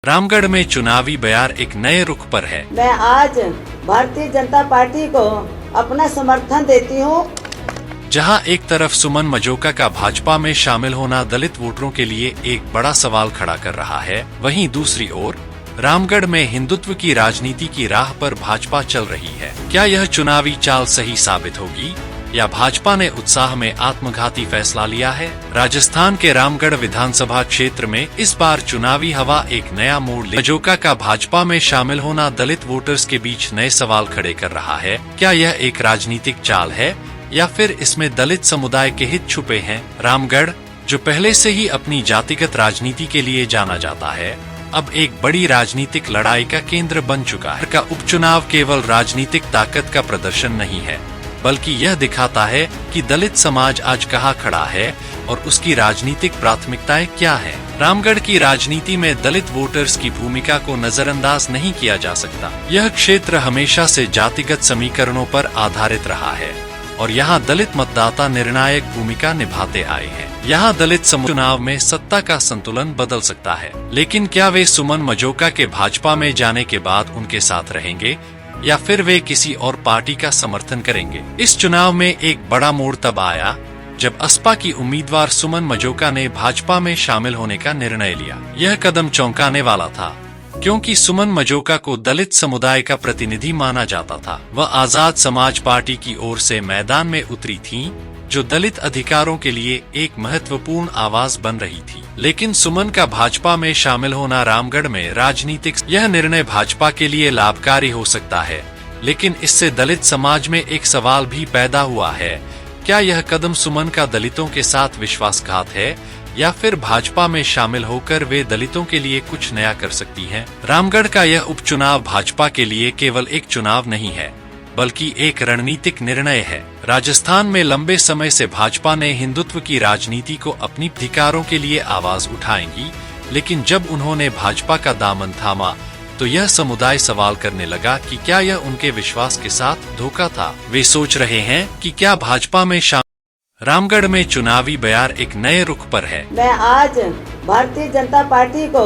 रामगढ़ में चुनावी बयार एक नए रुख पर है। मैं आज भारतीय जनता पार्टी को अपना समर्थन देती हूँ। जहां एक तरफ सुमन मजोका का भाजपा में शामिल होना दलित वोटरों के लिए एक बड़ा सवाल खड़ा कर रहा है, वहीं दूसरी ओर रामगढ़ में हिंदुत्व की राजनीति की राह पर भाजपा चल रही है। क्या यह चुनावी चाल सही साबित होगी या भाजपा ने उत्साह में आत्मघाती फैसला लिया है? राजस्थान के रामगढ़ विधानसभा क्षेत्र में इस बार चुनावी हवा एक नया मोड़ ले मजोका का भाजपा में शामिल होना दलित वोटर्स के बीच नए सवाल खड़े कर रहा है। क्या यह एक राजनीतिक चाल है या फिर इसमें दलित समुदाय के हित छुपे हैं? रामगढ़, जो पहले से ही अपनी जातिगत राजनीति के लिए जाना जाता है, अब एक बड़ी राजनीतिक लड़ाई का केंद्र बन चुका है। का उपचुनाव केवल राजनीतिक ताकत का प्रदर्शन नहीं है, बल्कि यह दिखाता है कि दलित समाज आज कहाँ खड़ा है और उसकी राजनीतिक प्राथमिकताएं क्या हैं। रामगढ़ की राजनीति में दलित वोटर्स की भूमिका को नजरअंदाज नहीं किया जा सकता। यह क्षेत्र हमेशा से जातिगत समीकरणों पर आधारित रहा है और यहाँ दलित मतदाता निर्णायक भूमिका निभाते आए हैं। यहाँ दलित चुनाव में सत्ता का संतुलन बदल सकता है, लेकिन क्या वे सुमन मजोका के भाजपा में जाने के बाद उनके साथ रहेंगे या फिर वे किसी और पार्टी का समर्थन करेंगे? इस चुनाव में एक बड़ा मोड़ तब आया जब असपा की उम्मीदवार सुमन मजोका ने भाजपा में शामिल होने का निर्णय लिया। यह कदम चौंकाने वाला था, क्योंकि सुमन मजोका को दलित समुदाय का प्रतिनिधि माना जाता था। वह आजाद समाज पार्टी की ओर से मैदान में उतरी थीं, जो दलित अधिकारों के लिए एक महत्वपूर्ण आवाज बन रही थी। लेकिन सुमन का भाजपा में शामिल होना रामगढ़ में राजनीतिक यह निर्णय भाजपा के लिए लाभकारी हो सकता है, लेकिन इससे दलित समाज में एक सवाल भी पैदा हुआ है। क्या यह कदम सुमन का दलितों के साथ विश्वासघात है या फिर भाजपा में शामिल होकर वे दलितों के लिए कुछ नया कर सकती हैं? रामगढ़ का यह उपचुनाव भाजपा के लिए केवल एक चुनाव नहीं है, बल्कि एक रणनीतिक निर्णय है। राजस्थान में लंबे समय से भाजपा ने हिंदुत्व की राजनीति को अपनी अधिकारों के लिए आवाज उठाएंगी, लेकिन जब उन्होंने भाजपा का दामन थामा तो यह समुदाय सवाल करने लगा कि क्या यह उनके विश्वास के साथ धोखा था। वे सोच रहे हैं कि क्या भाजपा में रामगढ़ में चुनावी बयार एक नए रुख पर है। मैं आज भारतीय जनता पार्टी को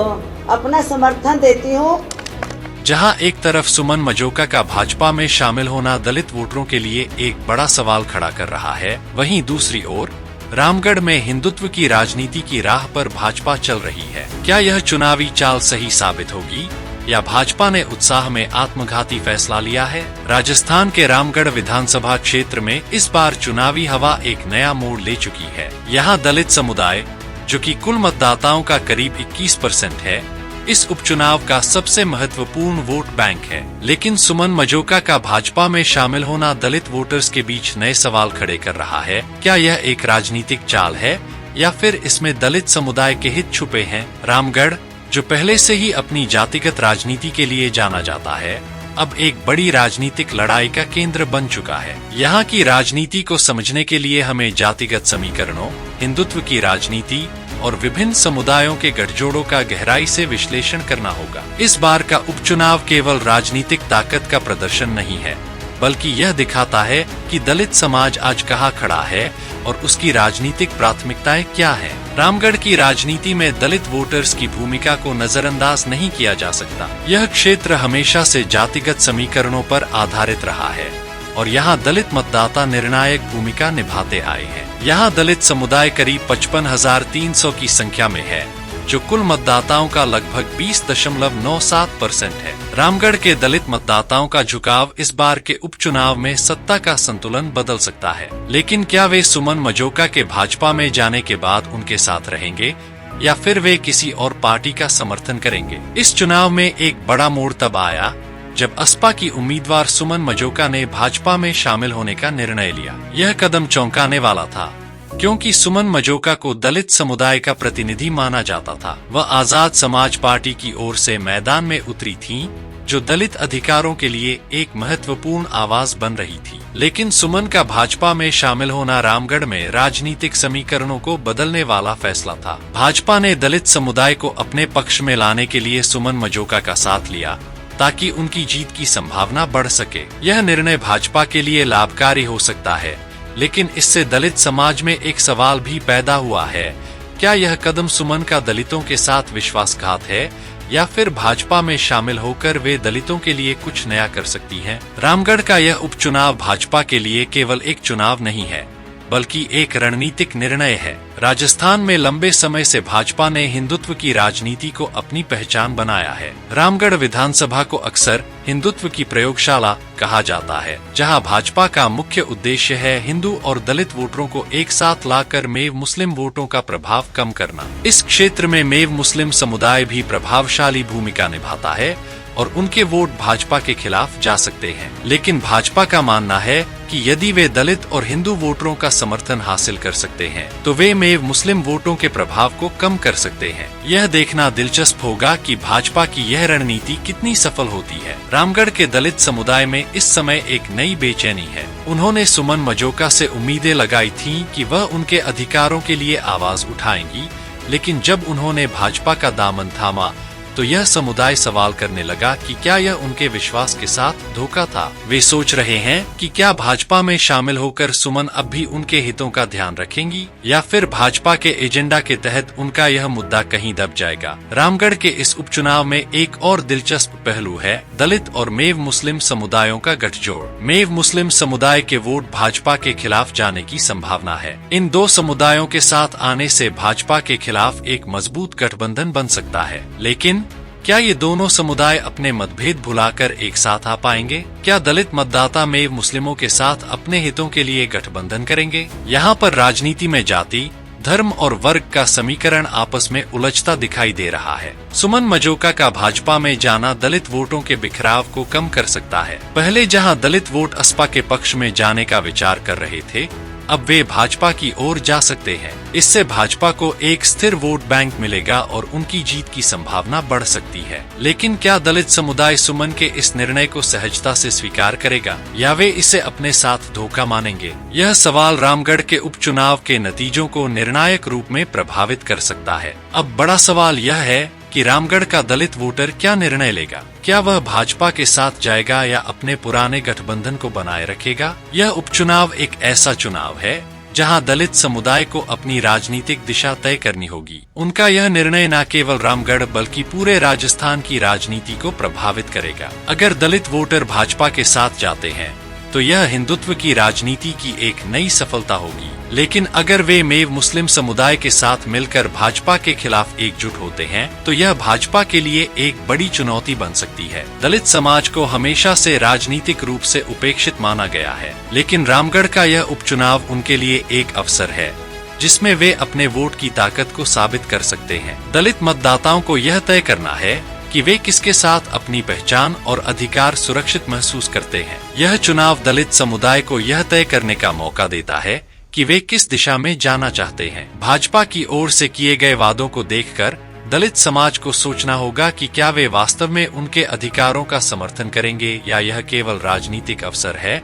अपना समर्थन देती हूँ। जहां एक तरफ सुमन मजोका का भाजपा में शामिल होना दलित वोटरों के लिए एक बड़ा सवाल खड़ा कर रहा है, वहीं दूसरी ओर रामगढ़ में हिंदुत्व की राजनीति की राह पर भाजपा चल रही है। क्या यह चुनावी चाल सही साबित होगी या भाजपा ने उत्साह में आत्मघाती फैसला लिया है? राजस्थान के रामगढ़ विधानसभा क्षेत्र में इस बार चुनावी हवा एक नया मोड़ ले चुकी है। यहाँ दलित समुदाय, जो कि कुल मतदाताओं का करीब 21% है, इस उपचुनाव का सबसे महत्वपूर्ण वोट बैंक है। लेकिन सुमन मजोका का भाजपा में शामिल होना दलित वोटर्स के बीच नए सवाल खड़े कर रहा है। क्या यह एक राजनीतिक चाल है या फिर इसमें दलित समुदाय के हित छुपे हैं? रामगढ़, जो पहले से ही अपनी जातिगत राजनीति के लिए जाना जाता है, अब एक बड़ी राजनीतिक लड़ाई का केंद्र बन चुका है। यहाँ की राजनीति को समझने के लिए हमें जातिगत समीकरणों, हिंदुत्व की राजनीति और विभिन्न समुदायों के गठजोड़ों का गहराई से विश्लेषण करना होगा। इस बार का उपचुनाव केवल राजनीतिक ताकत का प्रदर्शन नहीं है, बल्कि यह दिखाता है कि दलित समाज आज कहाँ खड़ा है और उसकी राजनीतिक प्राथमिकताएं क्या हैं। रामगढ़ की राजनीति में दलित वोटर्स की भूमिका को नजरअंदाज नहीं किया जा सकता। यह क्षेत्र हमेशा से जातिगत समीकरणों पर आधारित रहा है और यहाँ दलित मतदाता निर्णायक भूमिका निभाते आए हैं। यहाँ दलित समुदाय करीब 55,300 की संख्या में है, जो कुल मतदाताओं का लगभग 20.97% है। रामगढ़ के दलित मतदाताओं का झुकाव इस बार के उपचुनाव में सत्ता का संतुलन बदल सकता है, लेकिन क्या वे सुमन मजोका के भाजपा में जाने के बाद उनके साथ रहेंगे या फिर वे किसी और पार्टी का समर्थन करेंगे? इस चुनाव में एक बड़ा मोड़ तब आया जब असपा की उम्मीदवार सुमन मजोका ने भाजपा में शामिल होने का निर्णय लिया। यह कदम चौंकाने वाला था, क्योंकि सुमन मजोका को दलित समुदाय का प्रतिनिधि माना जाता था। वह आजाद समाज पार्टी की ओर से मैदान में उतरी थीं, जो दलित अधिकारों के लिए एक महत्वपूर्ण आवाज बन रही थी। लेकिन सुमन का भाजपा में शामिल होना रामगढ़ में राजनीतिक समीकरणों को बदलने वाला फैसला था। भाजपा ने दलित समुदाय को अपने पक्ष में लाने के लिए सुमन मजोका का साथ लिया, ताकि उनकी जीत की संभावना बढ़ सके। यह निर्णय भाजपा के लिए लाभकारी हो सकता है, लेकिन इससे दलित समाज में एक सवाल भी पैदा हुआ है। क्या यह कदम सुमन का दलितों के साथ विश्वासघात है या फिर भाजपा में शामिल होकर वे दलितों के लिए कुछ नया कर सकती हैं? रामगढ़ का यह उपचुनाव भाजपा के लिए केवल एक चुनाव नहीं है, बल्कि एक रणनीतिक निर्णय है। राजस्थान में लंबे समय से भाजपा ने हिंदुत्व की राजनीति को अपनी पहचान बनाया है। रामगढ़ विधानसभा को अक्सर हिंदुत्व की प्रयोगशाला कहा जाता है, जहां भाजपा का मुख्य उद्देश्य है हिंदू और दलित वोटरों को एक साथ लाकर मेव मुस्लिम वोटों का प्रभाव कम करना। इस क्षेत्र में मेव मुस्लिम समुदाय भी प्रभावशाली भूमिका निभाता है और उनके वोट भाजपा के खिलाफ जा सकते हैं। लेकिन भाजपा का मानना है कि यदि वे दलित और हिंदू वोटरों का समर्थन हासिल कर सकते हैं, तो वे मेव मुस्लिम वोटों के प्रभाव को कम कर सकते हैं। यह देखना दिलचस्प होगा कि भाजपा की यह रणनीति कितनी सफल होती है। रामगढ़ के दलित समुदाय में इस समय एक नई बेचैनी है। उन्होंने सुमन मजोका से उम्मीदें लगाई थीं कि वह उनके अधिकारों के लिए आवाज उठाएंगी, लेकिन जब उन्होंने भाजपा का दामन थामा तो यह समुदाय सवाल करने लगा कि क्या यह उनके विश्वास के साथ धोखा था। वे सोच रहे हैं कि क्या भाजपा में शामिल होकर सुमन अब भी उनके हितों का ध्यान रखेंगी, या फिर भाजपा के एजेंडा के तहत उनका यह मुद्दा कहीं दब जाएगा। रामगढ़ के इस उपचुनाव में एक और दिलचस्प पहलू है दलित और मेव मुस्लिम समुदायों का गठजोड़। मेव मुस्लिम समुदाय के वोट भाजपा के खिलाफ जाने की संभावना है। इन दो समुदायों के साथ आने से भाजपा के खिलाफ एक मजबूत गठबंधन बन सकता है। लेकिन क्या ये दोनों समुदाय अपने मतभेद भुलाकर एक साथ आ पाएंगे? क्या दलित मतदाता मेव मुस्लिमों के साथ अपने हितों के लिए गठबंधन करेंगे? यहाँ पर राजनीति में जाति, धर्म और वर्ग का समीकरण आपस में उलझता दिखाई दे रहा है। सुमन मजोका का भाजपा में जाना दलित वोटों के बिखराव को कम कर सकता है। पहले जहाँ दलित वोट असपा के पक्ष में जाने का विचार कर रहे थे, अब वे भाजपा की ओर जा सकते हैं। इससे भाजपा को एक स्थिर वोट बैंक मिलेगा और उनकी जीत की संभावना बढ़ सकती है। लेकिन क्या दलित समुदाय सुमन के इस निर्णय को सहजता से स्वीकार करेगा, या वे इसे अपने साथ धोखा मानेंगे? यह सवाल रामगढ़ के उपचुनाव के नतीजों को निर्णायक रूप में प्रभावित कर सकता है। अब बड़ा सवाल यह है कि रामगढ़ का दलित वोटर क्या निर्णय लेगा। क्या वह भाजपा के साथ जाएगा या अपने पुराने गठबंधन को बनाए रखेगा? यह उपचुनाव एक ऐसा चुनाव है जहां दलित समुदाय को अपनी राजनीतिक दिशा तय करनी होगी। उनका यह निर्णय न केवल रामगढ़ बल्कि पूरे राजस्थान की राजनीति को प्रभावित करेगा। अगर दलित वोटर भाजपा के साथ जाते हैं तो यह हिंदुत्व की राजनीति की एक नई सफलता होगी। लेकिन अगर वे मेव मुस्लिम समुदाय के साथ मिलकर भाजपा के खिलाफ एकजुट होते हैं तो यह भाजपा के लिए एक बड़ी चुनौती बन सकती है। दलित समाज को हमेशा से राजनीतिक रूप से उपेक्षित माना गया है, लेकिन रामगढ़ का यह उपचुनाव उनके लिए एक अवसर है जिसमें वे अपने वोट की ताकत को साबित कर सकते हैं। दलित मतदाताओं को यह तय करना है कि वे किसके साथ अपनी पहचान और अधिकार सुरक्षित महसूस करते हैं। यह चुनाव दलित समुदाय को यह तय करने का मौका देता है कि वे किस दिशा में जाना चाहते हैं। भाजपा की ओर से किए गए वादों को देखकर दलित समाज को सोचना होगा कि क्या वे वास्तव में उनके अधिकारों का समर्थन करेंगे या यह केवल राजनीतिक अवसर है।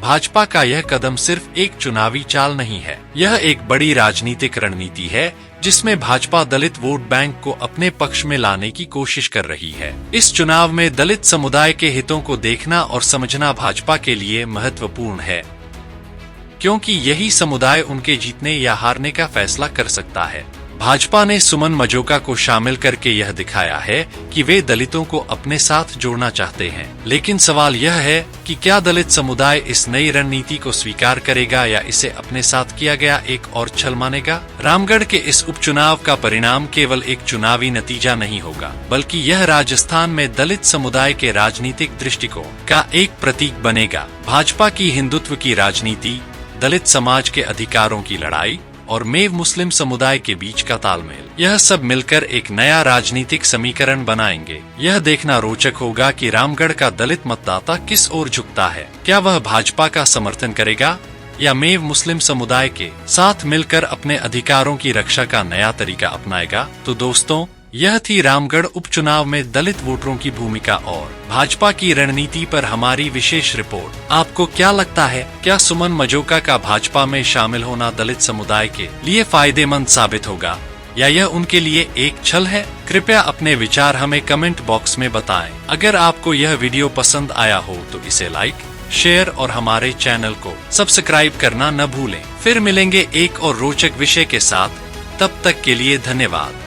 भाजपा का यह कदम सिर्फ एक चुनावी चाल नहीं है, यह एक बड़ी राजनीतिक रणनीति है जिसमें भाजपा दलित वोट बैंक को अपने पक्ष में लाने की कोशिश कर रही है। इस चुनाव में दलित समुदाय के हितों को देखना और समझना भाजपा के लिए महत्वपूर्ण है, क्योंकि यही समुदाय उनके जीतने या हारने का फैसला कर सकता है। भाजपा ने सुमन मजोका को शामिल करके यह दिखाया है कि वे दलितों को अपने साथ जोड़ना चाहते हैं। लेकिन सवाल यह है कि क्या दलित समुदाय इस नई रणनीति को स्वीकार करेगा या इसे अपने साथ किया गया एक और छल मानेगा। रामगढ़ के इस उपचुनाव का परिणाम केवल एक चुनावी नतीजा नहीं होगा, बल्कि यह राजस्थान में दलित समुदाय के राजनीतिक दृष्टिकोण का एक प्रतीक बनेगा। भाजपा की हिंदुत्व की राजनीति, दलित समाज के अधिकारों की लड़ाई और मेव मुस्लिम समुदाय के बीच का तालमेल, यह सब मिलकर एक नया राजनीतिक समीकरण बनाएंगे। यह देखना रोचक होगा कि रामगढ़ का दलित मतदाता किस ओर झुकता है। क्या वह भाजपा का समर्थन करेगा या मेव मुस्लिम समुदाय के साथ मिलकर अपने अधिकारों की रक्षा का नया तरीका अपनाएगा। तो दोस्तों, यह थी रामगढ़ उपचुनाव में दलित वोटरों की भूमिका और भाजपा की रणनीति पर हमारी विशेष रिपोर्ट। आपको क्या लगता है, क्या सुमन मजोका का भाजपा में शामिल होना दलित समुदाय के लिए फायदेमंद साबित होगा या यह उनके लिए एक छल है? कृपया अपने विचार हमें कमेंट बॉक्स में बताएं। अगर आपको यह वीडियो पसंद आया हो तो इसे लाइक, शेयर और हमारे चैनल को सब्सक्राइब करना न भूलें। फिर मिलेंगे एक और रोचक विषय के साथ, तब तक के लिए धन्यवाद।